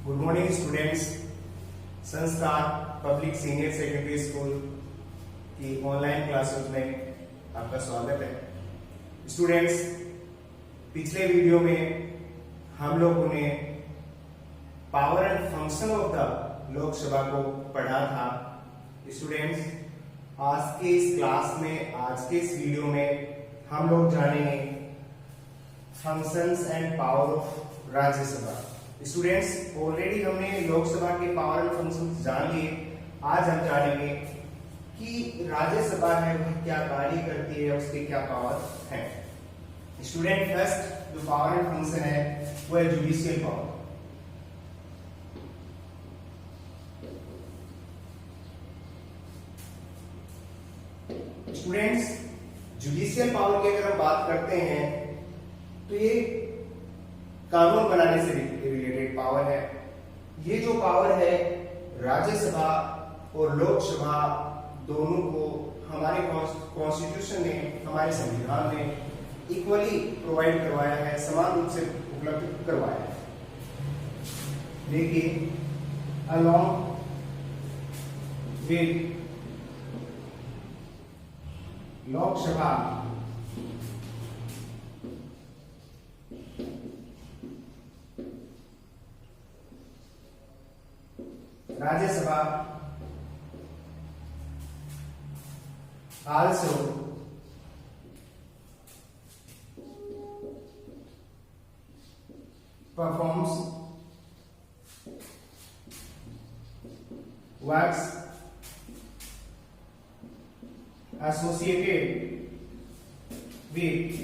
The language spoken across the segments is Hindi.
Good morning students. संस्कार पब्लिक सीनियर सेकेंडरी स्कूल की ऑनलाइन क्लासेस में आपका स्वागत है। स्टूडेंट्स, पिछले वीडियो में हम लोगों ने power and function of the Lok Sabha को पढ़ा था। स्टूडेंट्स, आज के इस क्लास में, आज के इस वीडियो में हम लोग जानेंगे functions and power of Rajya Sabha. Students, already हमने लोकसभा के पावर एंड फंक्शन जान लिए। आज हम जानेंगे कि राज्यसभा है वह क्या कार्य करती है, उसके क्या पावर है। स्टूडेंट, फर्स्ट जो पावर एंड फंक्शन है वो है judicial power. Students, judicial power की अगर हम बात करते हैं तो ये कानून बनाने से रिलेटेड पावर है। ये जो पावर है राज्यसभा और लोकसभा दोनों को हमारे कॉन्स्टिट्यूशन ने, हमारे संविधान ने इक्वली प्रोवाइड करवाया है, समान रूप से उपलब्ध करवाया है। देखिए, along with Lok Sabha Rajya Sabha also performs works associated with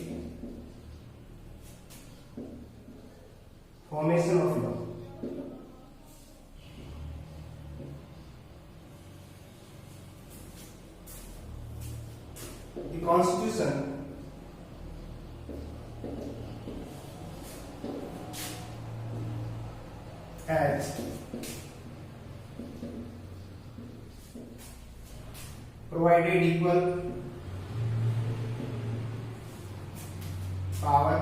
formation of law। The Constitution has provided equal power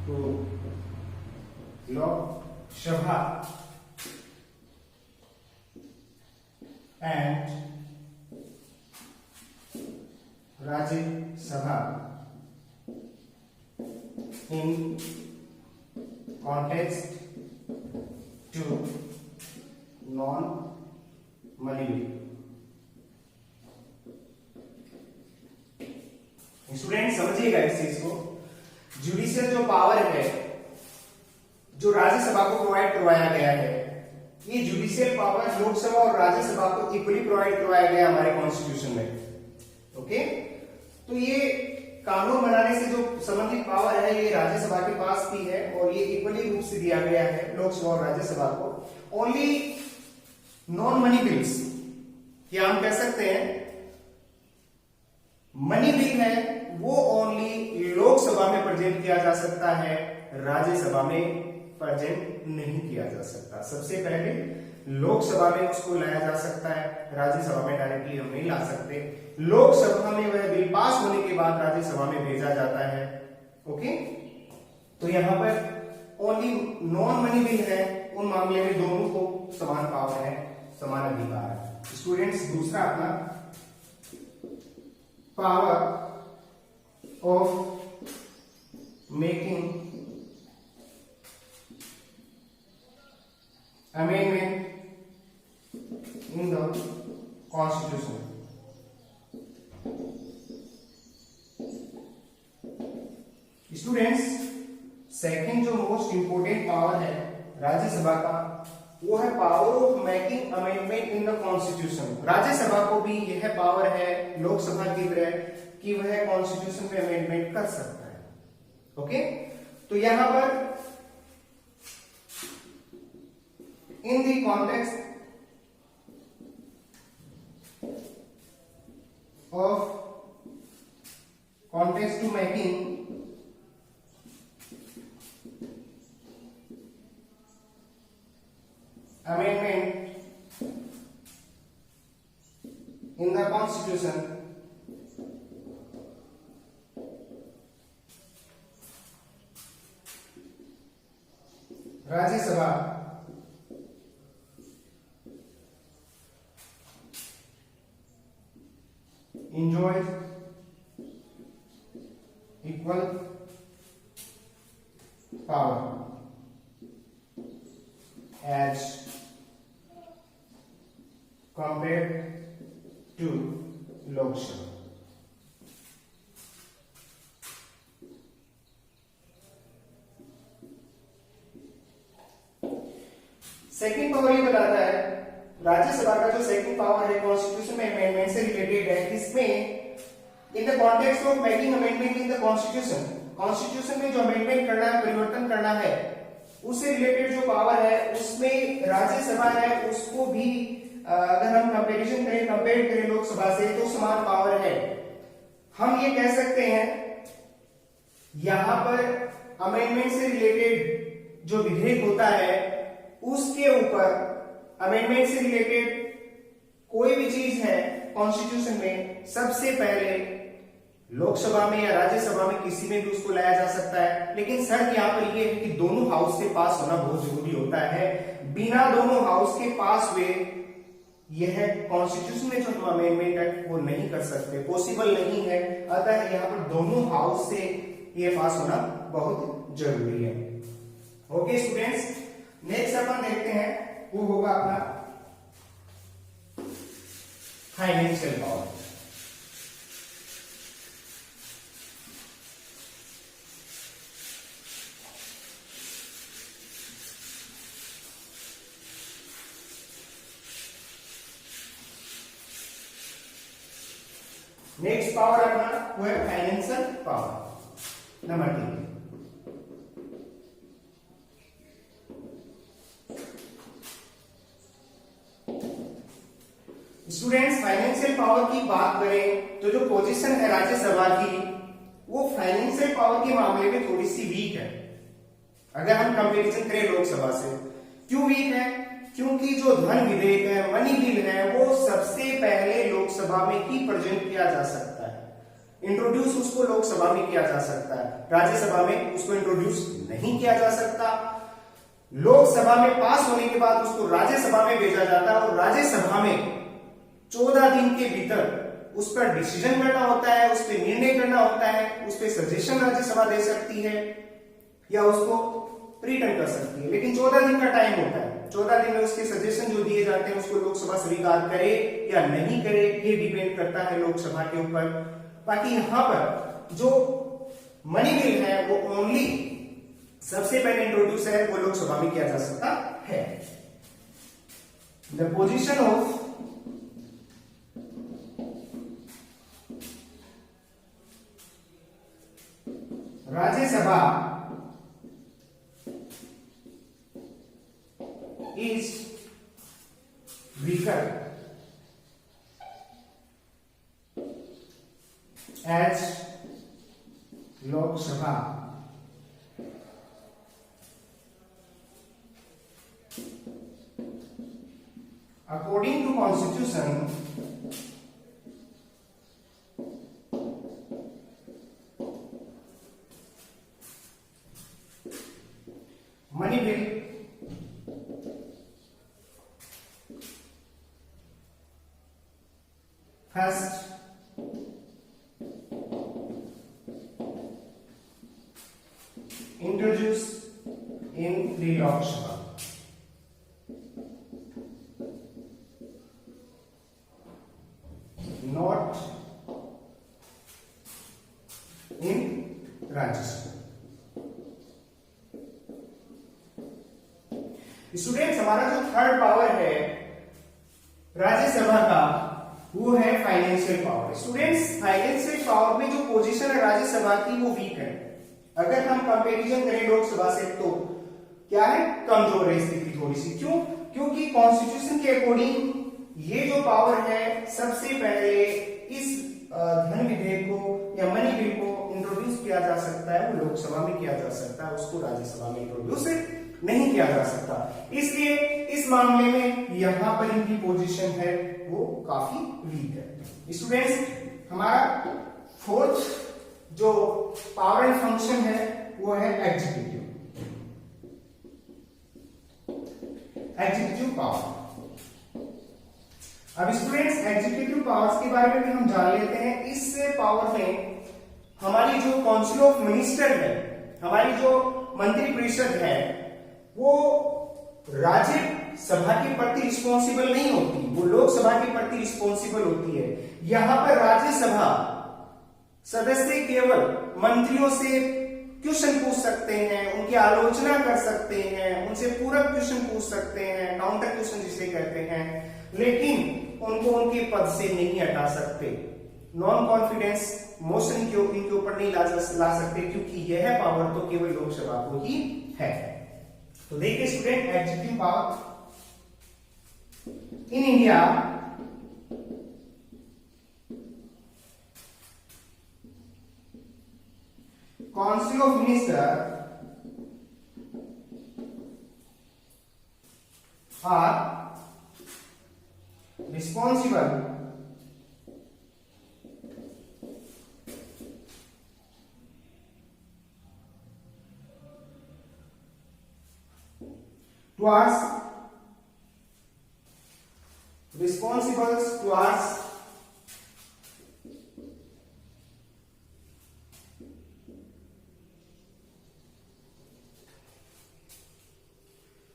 to Lok Sabha and Rajya Sabha in context to non-money bill। Student, समझिएगा इस चीज को। जुडिशियल जो पावर है जो राज्यसभा को प्रोवाइड करवाया गया है, ये जुडिशियल पावर लोकसभा और राज्यसभा को इक्वली प्रोवाइड करवाया गया हमारे कॉन्स्टिट्यूशन में। ओके, तो ये कानून बनाने से जो संबंधित पावर है ये राज्यसभा के पास भी है और ये इक्वली रूप से दिया गया है लोकसभा और राज्यसभा को। ओनली नॉन मनी बिल्स, या हम कह सकते हैं मनी बिल है, वो ओनली लोकसभा में प्रेजेंट किया जा सकता है, राज्यसभा में प्रेजेंट नहीं किया जा सकता। सबसे पहले लोकसभा में उसको लाया जा सकता है, राज्यसभा में डायरेक्टली हम नहीं ला सकते। लोकसभा में वह बिल पास होने के बाद राज्यसभा में भेजा जाता है। ओके, तो यहां पर ओनली नॉन मनी बिल है, उन मामले में दोनों को समान पावर है, समान अधिकार है। स्टूडेंट्स, दूसरा अपना power of making amendment in the constitution। Students, second जो मोस्ट इंपोर्टेंट पावर है राज्यसभा का वो है power of making amendment in the constitution. Rajya Sabha को भी यह पावर है लोकसभा की तरह कि वह कॉन्स्टिट्यूशन पे अमेंडमेंट कर सकता है। ओके, तो यहां पर in the context to making amendment in the constitution Rajya Sabha enjoys equal power as compared to Lok Sabha. Second power ये बताता है राज्यसभा का जो सेकंड पावर है कॉन्स्टिट्यूशन में अमेंडमेंट से रिलेटेड है, इसमें in the context of making amendment in the constitution, constitution में जो अमेंडमेंट करना है, परिवर्तन करना है, उससे रिलेटेड जो पावर है उसमें राज्यसभा है उसको भी अगर हम कंपैरिजन करें, कंपेयर करें लोकसभा से तो समान पावर है। हम ये कह सकते हैं यहां पर अमेंडमेंट से रिलेटेड जो विधेयक होता है उसके ऊपर अमेंडमेंट से रिलेटेड कोई भी चीज है कॉन्स्टिट्यूशन में, सबसे पहले लोकसभा में या राज्यसभा में किसी में भी उसको लाया जा सकता है, लेकिन शर्त यहां पर यह है कि दोनों हाउस से पास होना बहुत जरूरी होता है। बिना दोनों हाउस के पास हुए यह कॉन्स्टिट्यूशन में जो हम अमेंडमेंट है वो नहीं कर सकते, पॉसिबल नहीं है। अतः यहाँ पर दोनों हाउस से ये पास होना बहुत जरूरी है। ओके स्टूडेंट्स, नेक्स्ट अपन देखते हैं वो होगा अपना फाइनेंशियल पावर। नेक्स्ट पावर अपना वो है financial power number 3। Students, financial power की बात करें तो जो पोजीशन है राज्यसभा की वो फाइनेंशियल पावर के मामले में थोड़ी सी वीक है अगर हम कंपैरिजन करें लोकसभा से। क्यों वीक है? क्योंकि जो धन विधेयक है, मनी बिल है, वो सबसे पहले लोकसभा में ही प्रेजेंट किया जा सकता है, इंट्रोड्यूस उसको लोकसभा में किया जा सकता है, राज्यसभा में उसको इंट्रोड्यूस नहीं किया जा सकता। लोकसभा में पास होने के बाद उसको राज्यसभा में भेजा जाता है और राज्यसभा में 14 दिन के भीतर उस पर डिसीजन करना होता है, उस पर निर्णय करना होता है, उस पर सजेशन राज्यसभा दे सकती है या उसको रिटर्न कर सकती है, लेकिन 14 दिन का टाइम होता है। 14 दिन में उसके सजेशन जो दिए जाते हैं उसको लोकसभा स्वीकार करे या नहीं करे, ये डिपेंड करता है लोकसभा के ऊपर। बाकी यहां पर जो मनी बिल है वो ओनली सबसे पहले इंट्रोड्यूस है वो लोकसभा में किया जा सकता है। The position of Rajya Sabha is weaker as Lok Sabha according to Constitution. Money bill first introduced in the Lok Sabha. Not in Rajya Sabha. Students, हमारा जो थर्ड पावर है राज्यसभा का वो है financial power. Students, financial power में जो पोजीशन है राज्यसभा की वो वीक है। अगर हम कंपैरिजन करें लोकसभा से तो क्या है, कमजोर है स्थिति थोड़ी सी। क्यों? क्योंकि कॉन्स्टिट्यूशन के अकॉर्डिंग ये जो पावर है सबसे पहले इस धन विधेयक को या मनी बिल को इंट्रोड्यूस किया जा सकता है, वो लोकसभा में किया जा सकता है, उसको राज्यसभा में इंट्रोड्यूस नहीं किया जा सकता। इसलिए इस मामले में यहां पर इनकी पोजीशन है वो काफी वीक है। स्टूडेंट्स, हमारा फोर्थ जो पावर एंड फंक्शन है वो है एग्जीक्यूटिव पावर। अब स्टूडेंट्स एग्जीक्यूटिव पावर्स के बारे में भी हम जान लेते हैं। इस पावर में हमारी जो काउंसिल ऑफ मिनिस्टर है, हमारी जो मंत्री परिषद है, वो राज्यसभा के प्रति रिस्पॉन्सिबल नहीं होती, वो लोकसभा के प्रति रिस्पॉन्सिबल होती है। यहां पर राज्यसभा सदस्य केवल मंत्रियों से क्वेश्चन पूछ सकते हैं, उनकी आलोचना कर सकते हैं, उनसे पूरक क्वेश्चन पूछ सकते हैं, काउंटर क्वेश्चन जिसे कहते हैं, लेकिन उनको उनके पद से नहीं हटा सकते। नॉन कॉन्फिडेंस मोशन इनके ऊपर नहीं ला सकते, क्योंकि यह पावर तो केवल लोकसभा को ही है। तो देखिए student, executive power in India council of minister are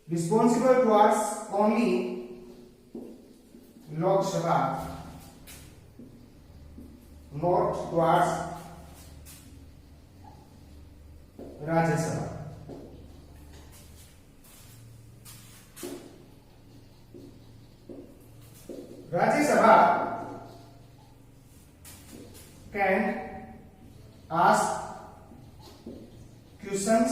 responsible towards only Lok Sabha, not towards Rajya Sabha. Rajya Sabha can ask questions,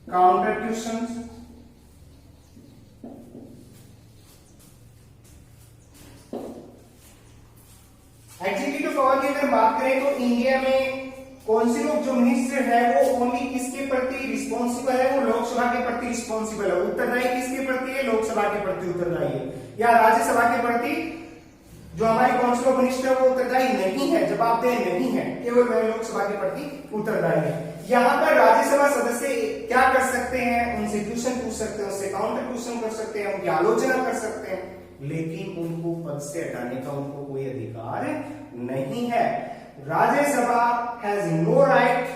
counter questions, executive power की अगर बात करें तो इंडिया में काउंसिल ऑफ जो मिनिस्टर है वो ओनली किसके प्रति रिस्पॉन्सिबल है, वो लोकसभा के प्रति रिस्पॉन्सिबल है। उत्तरदायी किसके प्रति है, लोकसभा के प्रति उत्तरदायी है। या राज्यसभा के प्रति जो हमारी काउंसिल ऑफ मिनिस्टर वो उत्तरदायी नहीं है, जवाबदेह नहीं है, केवल वह लोकसभा के प्रति उत्तरदायी है। यहाँ पर राज्यसभा सदस्य क्या कर सकते हैं, उनसे क्वेश्चन पूछ सकते हैं, उससे काउंटर क्वेश्चन कर सकते हैं, उनकी आलोचना कर सकते हैं, लेकिन उनको पद से हटाने का उनको कोई अधिकार नहीं है। Rajya Sabha has no right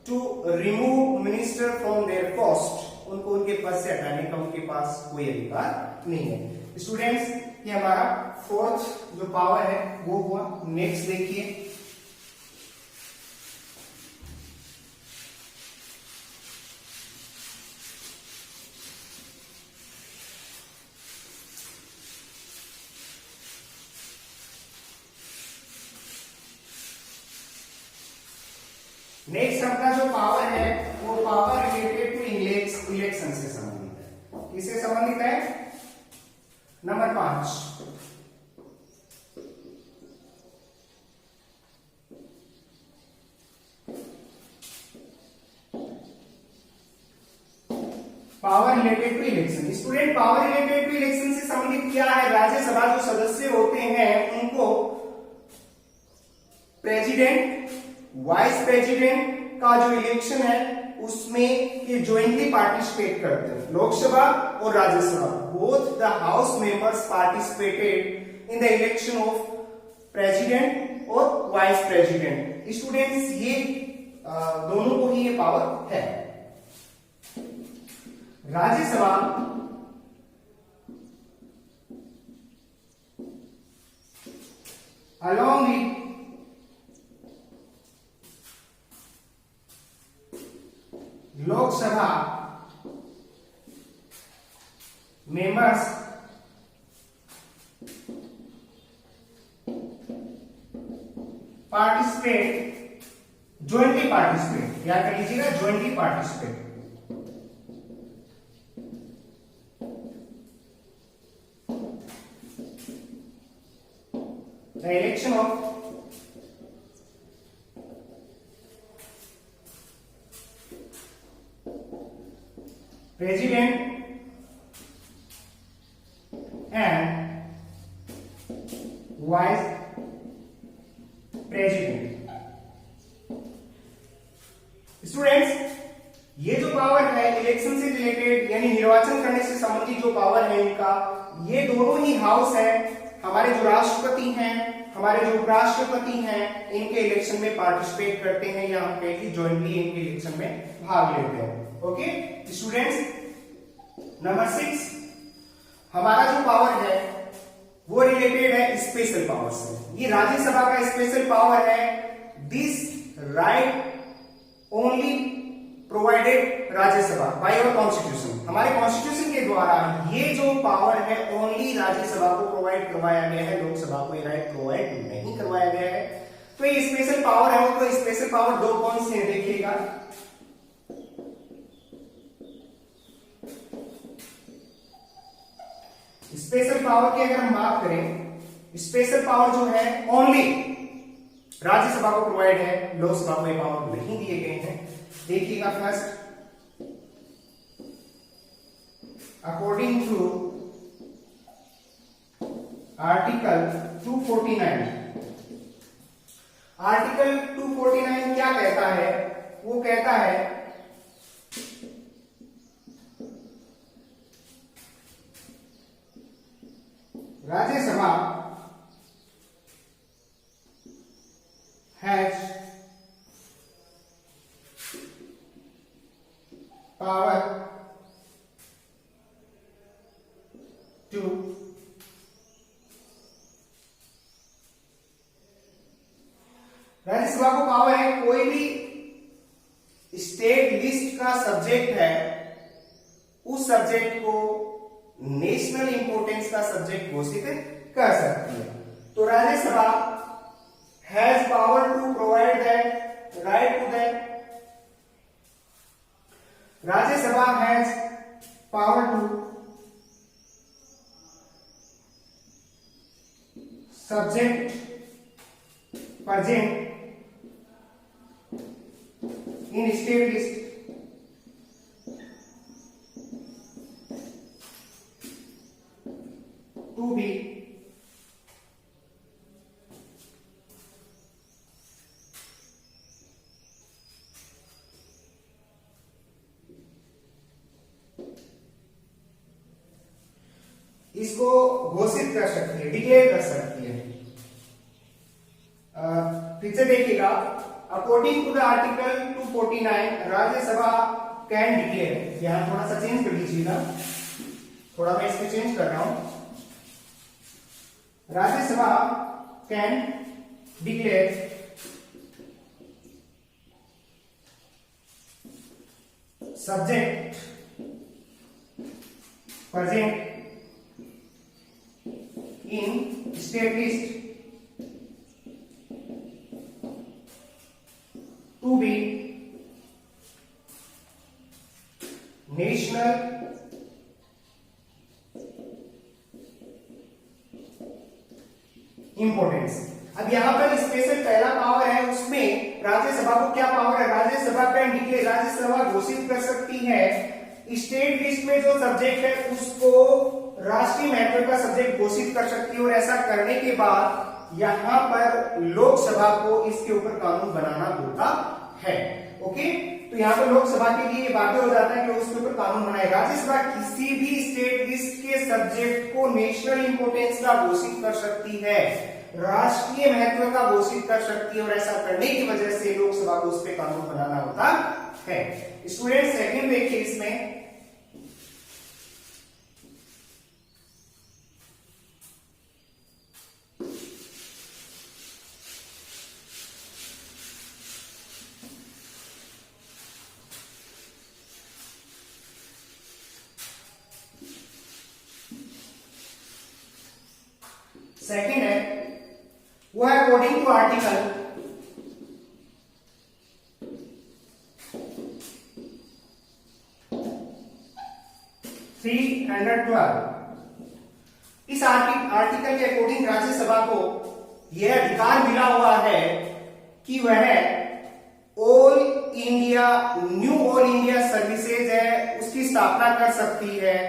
to remove minister from their post, उनको उनके पद से हटाने का उनके पास कोई अधिकार नहीं है। स्टूडेंट्स, ये हमारा फोर्थ जो पावर है वो हुआ। नेक्स्ट देखिए, नेक्स्ट अपना जो पावर है वो पावर रिलेटेड टू इलेक्शन से संबंधित है। किससे संबंधित है? Number 5, power related to election. Student, power related to election से संबंधित क्या है? राज्यसभा जो सदस्य होते हैं उनको प्रेसिडेंट, वाइस प्रेसिडेंट का जो इलेक्शन है उसमें ये ज्वाइंटली पार्टिसिपेट करते हैं, लोकसभा और Rajya Sabha. Both the house members participated in the election of president और वाइस प्रेसिडेंट। स्टूडेंट्स, ये दोनों को ही ये पावर है। Rajya Sabha along with Lok Sabha members participate, jointly participate, याद कर लीजिएगा, jointly participate। The election of president and vice president। Students, ये जो पावर है इलेक्शन से रिलेटेड यानी निर्वाचन करने से संबंधित जो पावर है इनका, ये दोनों ही हाउस है हमारे जो राष्ट्रपति हैं, हमारे जो उपराष्ट्रपति हैं, इनके इलेक्शन में पार्टिसिपेट करते हैं या हम कहें कि जॉइंटली इनके इलेक्शन में भाग लेते हैं। ओके स्टूडेंट्स, नंबर 6 हमारा जो पावर है वो रिलेटेड है स्पेशल पावर से। ये राज्यसभा का स्पेशल पावर है। This right only provided Rajya Sabha by our constitution. हमारे कॉन्स्टिट्यूशन के द्वारा ये जो पावर है ओनली राज्यसभा को प्रोवाइड करवाया गया है, लोकसभा को ये राइट प्रोवाइड नहीं करवाया गया है। तो ये स्पेशल पावर है। तो स्पेशल पावर दो कौन से हैं देखिएगा। स्पेशल पावर की अगर हम बात करें, स्पेशल पावर जो है ओनली राज्यसभा को प्रोवाइड है, लोकसभा को ये पावर नहीं दिए गए हैं। देखिएगा first, according to article 249, article 249 क्या कहता है? वो कहता है Rajya Sabha has power to Rajya Sabha को पावर है कोई भी स्टेट लिस्ट का सब्जेक्ट है उस सब्जेक्ट को नेशनल इंपोर्टेंस का सब्जेक्ट घोषित कर सकती है। तो Rajya Sabha has power to provide that right to that, Rajya Sabha has power to subject present in state list to be इसको घोषित कर सकती है, डिक्लेयर कर सकती है। फिर से देखिएगा, according to the article 249 Rajya Sabha can declare. यहां थोड़ा सा चेंज कर लीजिएगा, थोड़ा मैं इसको चेंज कर रहा हूं। Rajya Sabha can declare subject present in state list to be national importance. अब यहां पर स्पेशल पहला पावर है, उसमें राज्यसभा को क्या पावर है? राज्यसभा कैन डिक्लेयर, राज्यसभा घोषित कर सकती है स्टेट लिस्ट में जो सब्जेक्ट है उसको राष्ट्रीय महत्व का सब्जेक्ट घोषित कर सकती है। और ऐसा करने के बाद यहां पर लोकसभा को इसके ऊपर कानून बनाना होता है। ओके, तो यहां पर लोकसभा के लिए बाध्य हो जाता है कि उसके ऊपर कानून बनाए। राज्यसभा किसी भी स्टेट लिस्ट के सब्जेक्ट को नेशनल इंपोर्टेंस का घोषित कर सकती है, राष्ट्रीय महत्व का घोषित कर सकती है। और ऐसा करने की वजह से लोकसभा को उस पर कानून बनाना होता है। स्टूडेंट सेकंड देखिए, इसमें सेकंड है वो है अकॉर्डिंग टू आर्टिकल 312। इस आर्टिकल के अकॉर्डिंग राज्यसभा को यह अधिकार मिला हुआ है कि वह न्यू ऑल इंडिया सर्विसेज है उसकी स्थापना कर सकती है।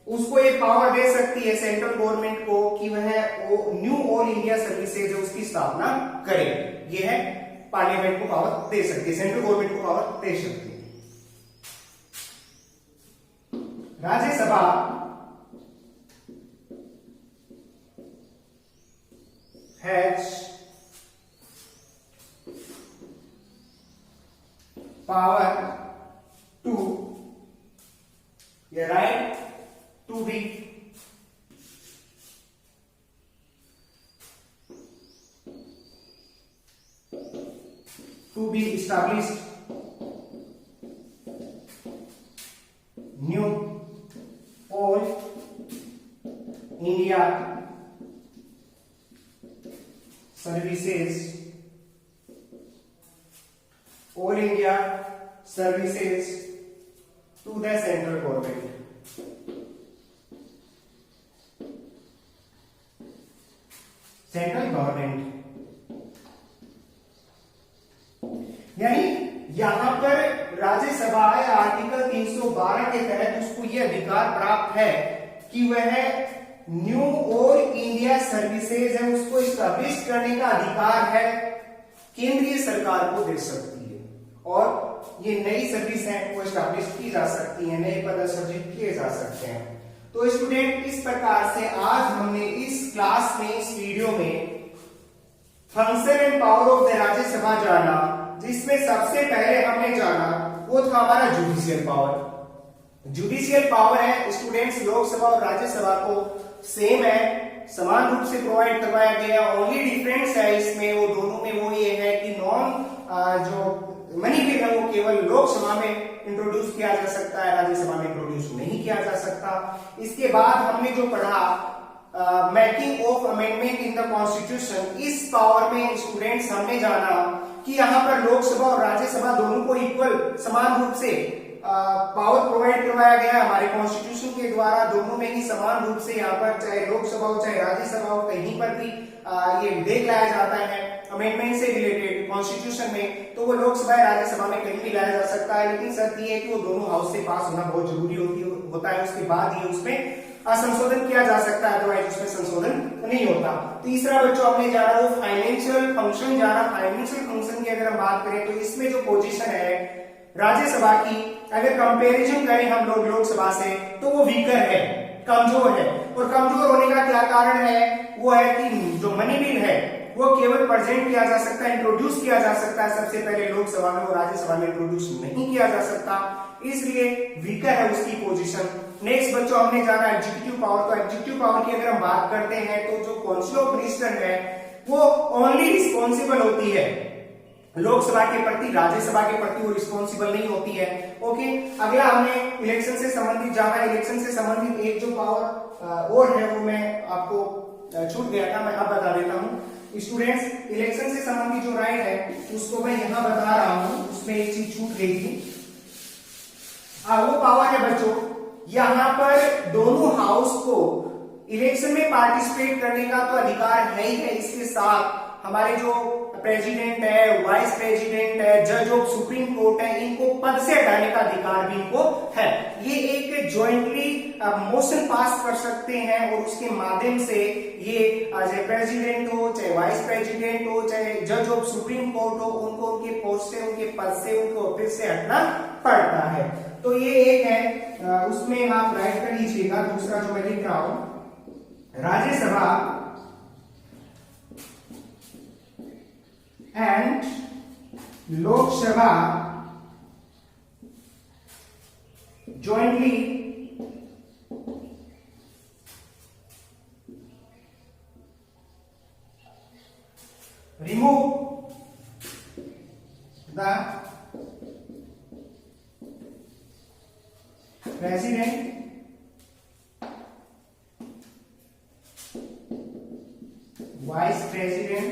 उसको ये पावर दे सकती है सेंट्रल गवर्नमेंट को कि वह न्यू ऑल इंडिया सर्विसेज है उसकी स्थापना करे। यह है पार्लियामेंट को पावर दे सकती है, सेंट्रल गवर्नमेंट को पावर दे सकती है। राज्यसभा हैज पावर टू, या right to be established new all India services, all India services to the central government. Central government, यानी यहां पर राज्यसभा आर्टिकल 312 के तहत उसको यह अधिकार प्राप्त है कि वह न्यू और इंडिया सर्विसेज है उसको स्टैब्लिश करने का अधिकार है, केंद्रीय सरकार को दे सकती है, और ये नई सर्विस है वो स्टैब्लिश की जा सकती है, नए पद सृजित किए जा सकते हैं। तो स्टूडेंट, इस प्रकार से आज हमने इस क्लास में, इस वीडियो में function and power of the Rajya Sabha जाना, जिसमें सबसे पहले हमने जाना वो था हमारा जुडिशियल पावर। जुडिशियल पावर है स्टूडेंट्स, लोकसभा और राज्यसभा को सेम है, समान रूप से प्रोवाइड करवाया गया। ओनली डिफरेंस है इसमें, वो दोनों में वो ये है कि जो मनी बिल है वो केवल लोकसभा में इंट्रोड्यूस किया जा सकता है, राज्यसभा में इंट्रोड्यूस नहीं किया जा सकता। इसके बाद हमने जो पढ़ा making of amendment in the constitution, इस पावर में स्टूडेंट्स हमने जाना कि यहाँ पर लोकसभा और राज्यसभा दोनों को इक्वल समान रूप से पावर प्रोवाइड करवाया गया हमारे कॉन्स्टिट्यूशन के द्वारा। दोनों में ही समान रूप से यहाँ पर चाहे लोकसभा हो चाहे राज्यसभा हो, कहीं पर भी ये विधेयक लाया जाता है अमेंडमेंट से रिलेटेड कॉन्स्टिट्यूशन में, तो वो लोकसभा या राज्यसभा में कहीं भी लाया जा सकता है, लेकिन शर्त ये है कि वो दोनों हाउस से पास होना बहुत जरूरी होता है, उसके बाद ये उसमें संशोधन किया जा सकता है, अदरवाइज उसमें संशोधन नहीं होता। तीसरा बच्चों हमने जाना वो फाइनेंशियल फंक्शन जाना। फाइनेंशियल फंक्शन की अगर हम बात करें तो इसमें जो पोजीशन है राज्यसभा की, अगर कंपैरिजन करें हम लोग लोकसभा से, तो वो वीकर है, कमजोर है। और कमजोर होने का क्या कारण है? वो है कि जो मनी बिल है वो केवल प्रेजेंट किया जा सकता है, इंट्रोड्यूस किया जा सकता है सबसे पहले लोकसभा में, और राज्यसभा में इंट्रोड्यूस नहीं किया जा सकता, इसलिए वीकर है उसकी पोजीशन। नेक्स्ट बच्चों हमने जाना एग्जीक्यूटिव पावर। तो एग्जीक्यूटिव पावर की अगर हम बात करते हैं तो जो काउंसिल ऑफ मिनिस्टर है वो ओनली रिस्पॉन्सिबल होती है लोकसभा के प्रति, राज्यसभा के प्रति वो रिस्पॉन्सिबल नहीं होती है। ओके, अगला हमने इलेक्शन से संबंधित जाना। इलेक्शन से संबंधित एक जो पावर और है वो मैं आपको छूट गया था, मैं अब बता देता हूँ स्टूडेंट्स। इलेक्शन से संबंधित जो राइट है उसको मैं यहाँ बता रहा हूँ, उसमें एक चीज छूट गई थी। वो पावर है बच्चों, यहाँ पर दोनों हाउस को इलेक्शन में पार्टिसिपेट करने का तो अधिकार है ही है, इसके साथ हमारे जो प्रेसिडेंट है, वाइस प्रेसिडेंट है, जज ऑफ सुप्रीम कोर्ट है, इनको पद से हटाने का अधिकार भी इनको है। ये एक ज्वाइंटली मोशन पास कर सकते हैं और उसके माध्यम से ये चाहे प्रेसिडेंट हो, चाहे वाइस प्रेसिडेंट हो, चाहे जज ऑफ सुप्रीम कोर्ट हो, उनको उनके पोस्ट से, उनके पद से, उनको ऑफिस से हटना पड़ता है। तो ये एक है, उसमें आप राइट कर लीजिएगा। दूसरा जो मैं लिख रहा हूं, Rajya Sabha and Lok Sabha jointly remove the president vice president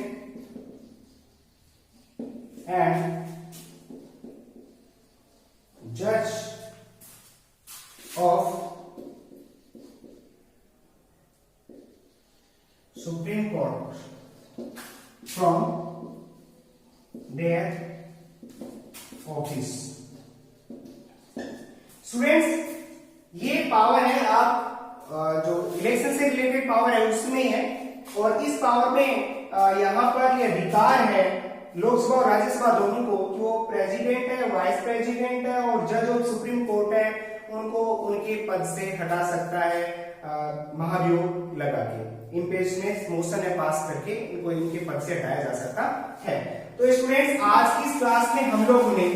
and judge of Supreme Court from their office। Students, ये पावर है आप जो इलेक्शन से रिलेटेड पावर है उसमें है, और इस पावर में यहाँ पर ये अधिकार है लोकसभा और राज्यसभा दोनों को कि वो प्रेसिडेंट है, वाइस प्रेसिडेंट है और जज ऑफ सुप्रीम कोर्ट है, उनको उनके पद से हटा सकता है महाभियोग लगा के, इम्पेचनेस मोशन है पास करके इनको इनके पद से हटाया जा सकता है। तो स्टूडेंट्स आज की इस क्लास में हम लोगों ने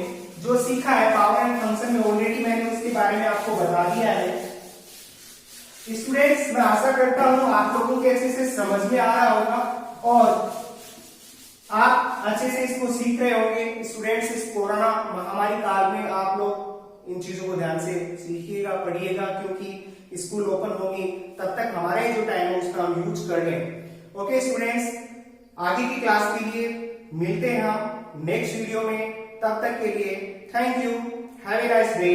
जो सीखा है पावर एंड फंक्शन में, ऑलरेडी मैंने उसके बारे में आपको बता दिया है। स्टूडेंट्स मैं आशा करता हूं आप लोगों को अच्छे से समझ में आ रहा होगा और आप अच्छे से इसको सीख रहे होंगे। स्टूडेंट्स इस कोरोना महामारी काल में आप लोग इन चीजों को ध्यान से सीखिएगा, पढ़िएगा, क्योंकि स्कूल ओपन होगी तब तक हमारे जो टाइम है उसका हम यूज कर लें। ओके स्टूडेंट्स, आगे की क्लास के लिए मिलते हैं हम नेक्स्ट वीडियो में। तब तक के लिए thank you, have a nice day.